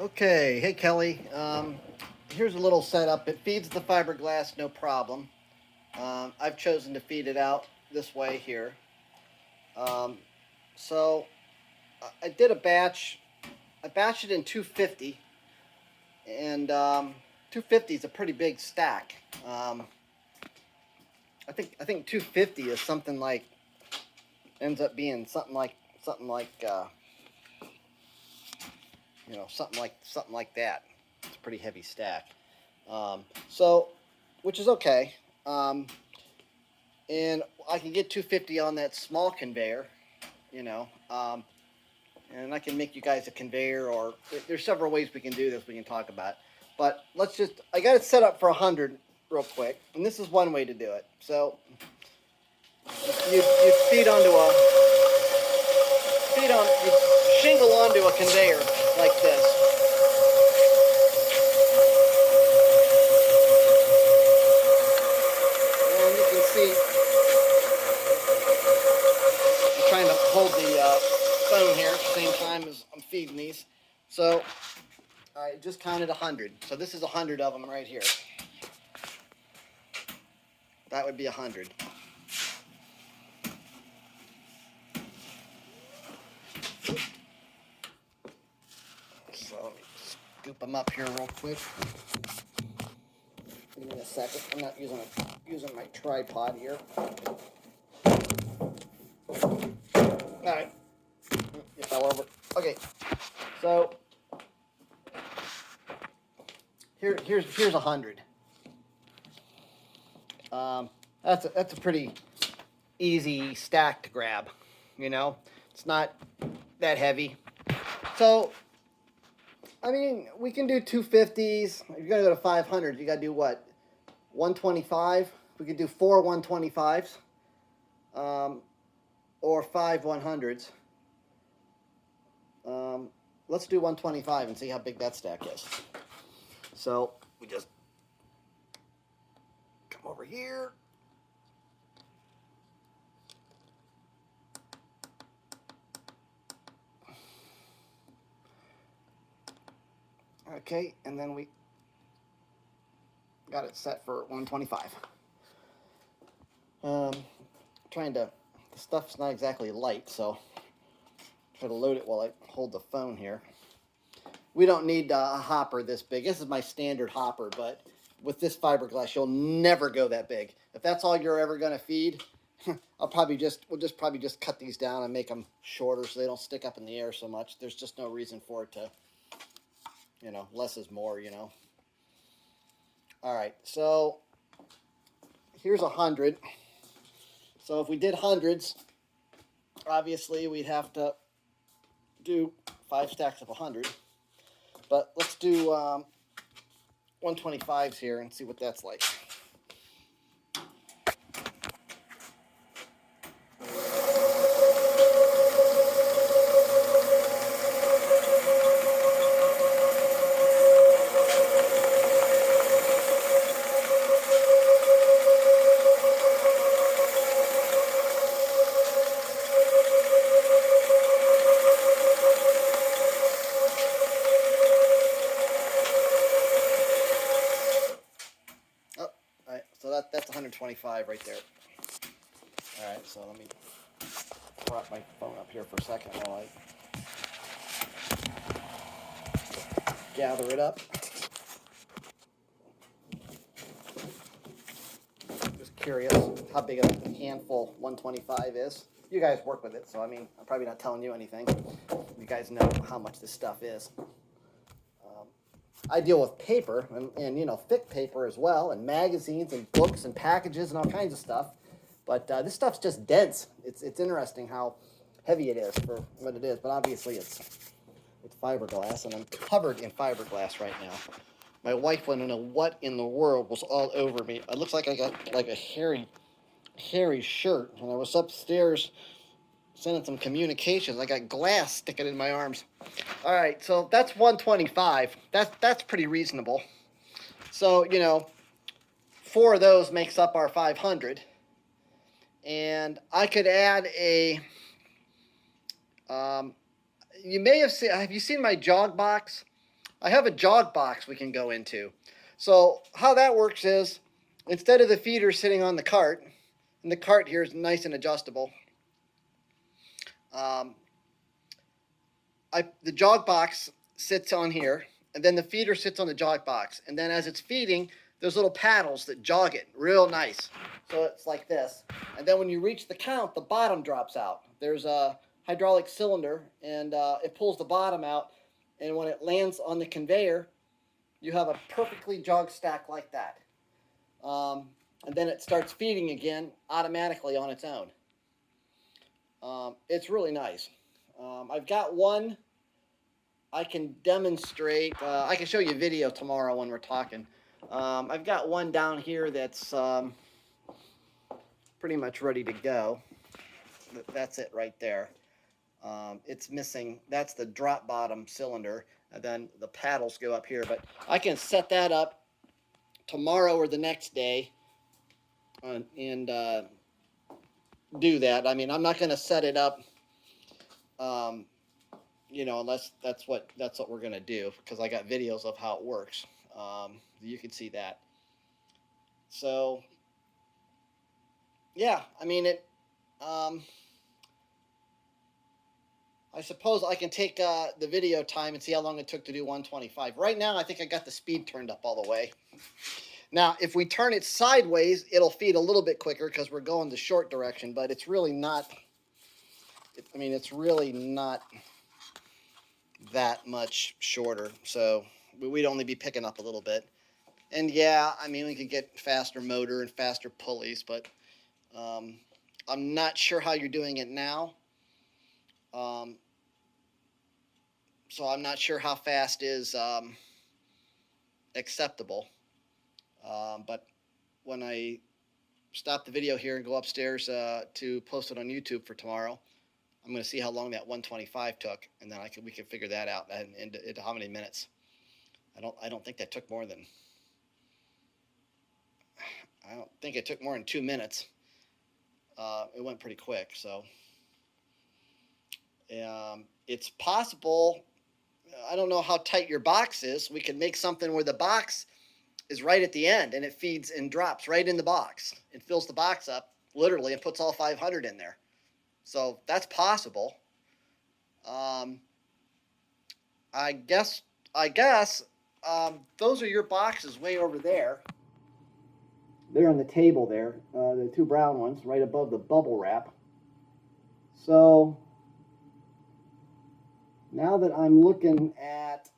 Okay, hey Kelly. Here's a little setup. It feeds the fiberglass, no problem. I've chosen to feed it out this way here. Um, so I did a batch. I batched it in 250, and 250 is a pretty big stack. I think 250 is something like ends up being something like something like that. It's a pretty heavy stack. So, which is okay. And I can get 250 on that small conveyor, you know, and I can make you guys a conveyor, or there's several ways we can do this we can talk about. But I got it set up for 100 real quick, and this is one way to do it. So you you shingle onto a conveyor like this. And you can see I'm trying to hold the phone here at the same time as I'm feeding these. So I just counted 100. So this is 100 of them right here. That would be 100. So let me scoop them up here real quick. Give me a second. I'm not using my tripod here. All right. It fell over. Okay. So here's 100. That's a pretty easy stack to grab. You know, it's not that heavy. So I mean, we can do 250s. If you're gonna go to 500, you gotta do what? 125. We could do 4 125s, or 5 100s. Let's do 125 and see how big that stack is. So we just come over here. Okay, and then we got it set for 125. The stuff's not exactly light, so try to load it while I hold the phone here. We don't need a hopper this big. This is my standard hopper, but with this fiberglass, you'll never go that big. If that's all you're ever gonna feed, we'll probably just cut these down and make them shorter so they don't stick up in the air so much. There's just no reason for it to, less is more, All right, so here's 100. So if we did hundreds, obviously we'd have to do 5 stacks of 100. But let's do 125s here and see what that's like. That's 125 right there. All right, so let me prop my phone up here for a second while I gather it up. Just curious how big of a handful 125 is. You guys work with it, so I mean, I'm probably not telling you anything. You guys know how much this stuff is. I deal with paper and thick paper as well, and magazines and books and packages and all kinds of stuff. But this stuff's just dense. It's interesting how heavy it is for what it is. But obviously it's fiberglass, and I'm covered in fiberglass right now. My wife wanted to know what in the world was all over me. It looks like I got like a hairy shirt, and I was upstairs sending some communications. I got glass sticking in my arms. All right, so that's 125. That's pretty reasonable. So 4 of those makes up our 500, and I could add a. You may have seen. Have you seen my jog box? I have a jog box we can go into. So how that works is, instead of the feeder sitting on the cart, and the cart here is nice and adjustable, um, the jog box sits on here, and then the feeder sits on the jog box. And then as it's feeding, there's little paddles that jog it real nice. So it's like this. And then when you reach the count, the bottom drops out. There's a hydraulic cylinder, and it pulls the bottom out. And when it lands on the conveyor, you have a perfectly jog stack like that. And then it starts feeding again automatically on its own. It's really nice. I've got one I can demonstrate. I can show you a video tomorrow when we're talking. I've got one down here that's pretty much ready to go. That's it right there. It's missing. That's the drop bottom cylinder, and then the paddles go up here. But I can set that up tomorrow or the next day and do that. I mean, I'm not going to set it up, unless that's what we're going to do, because I got videos of how it works. You can see that. So, yeah, I mean, I suppose I can take the video time and see how long it took to do 125. Right now, I think I got the speed turned up all the way. Now, if we turn it sideways, it'll feed a little bit quicker because we're going the short direction, but it's really not, it's really not that much shorter. So we'd only be picking up a little bit. And yeah, I mean, we could get faster motor and faster pulleys, but I'm not sure how you're doing it now. So I'm not sure how fast is acceptable. But when I stop the video here and go upstairs to post it on YouTube for tomorrow, I'm going to see how long that 125 took, and then we can figure that out into how many minutes. I don't think that took more than. I don't think it took more than 2 minutes. It went pretty quick, so it's possible. I don't know how tight your box is. We could make something where the box is right at the end, and it feeds and drops right in the box. It fills the box up literally and puts all 500 in there. So that's possible. I guess those are your boxes way over there. They're on the table there, the two brown ones right above the bubble wrap. So now that I'm looking at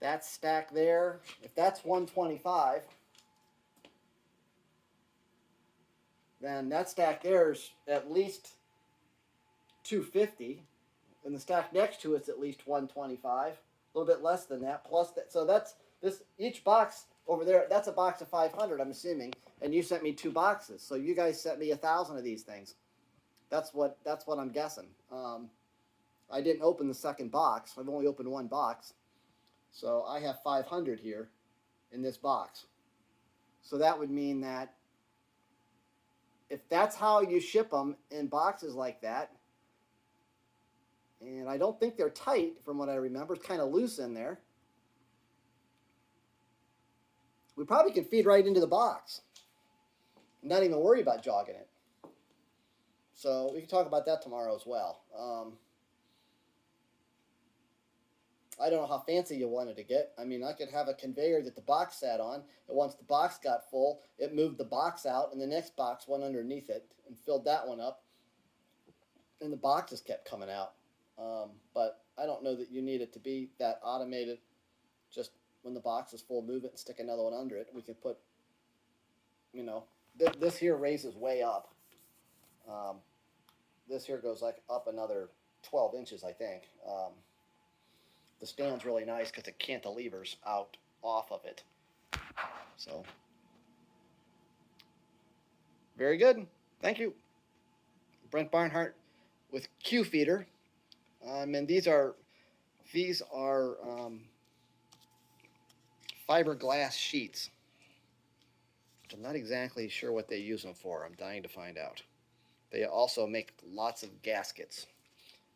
that stack there, if that's 125, then that stack there is at least 250, and the stack next to it's at least 125, a little bit less than that. Plus that, so that's this each box over there. That's a box of 500, I'm assuming, and you sent me 2 boxes. So you guys sent me 1,000 of these things. That's what I'm guessing. I didn't open the second box. I've only opened one box. So I have 500 here in this box. So that would mean that if that's how you ship them in boxes like that, and I don't think they're tight from what I remember, it's kind of loose in there, we probably can feed right into the box and not even worry about jogging it. So we can talk about that tomorrow as well. I don't know how fancy you wanted to get. I mean, I could have a conveyor that the box sat on, and once the box got full, it moved the box out, and the next box went underneath it and filled that one up, and the boxes kept coming out. But I don't know that you need it to be that automated. Just when the box is full, move it and stick another one under it. We can put, this here raises way up. This here goes like up another 12 inches, I think. The stand's really nice because it cantilevers out off of it. So, very good. Thank you. Brent Barnhart with CueFeeder. And these are fiberglass sheets. I'm not exactly sure what they use them for. I'm dying to find out. They also make lots of gaskets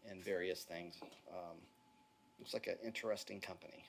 and various things. Looks like an interesting company.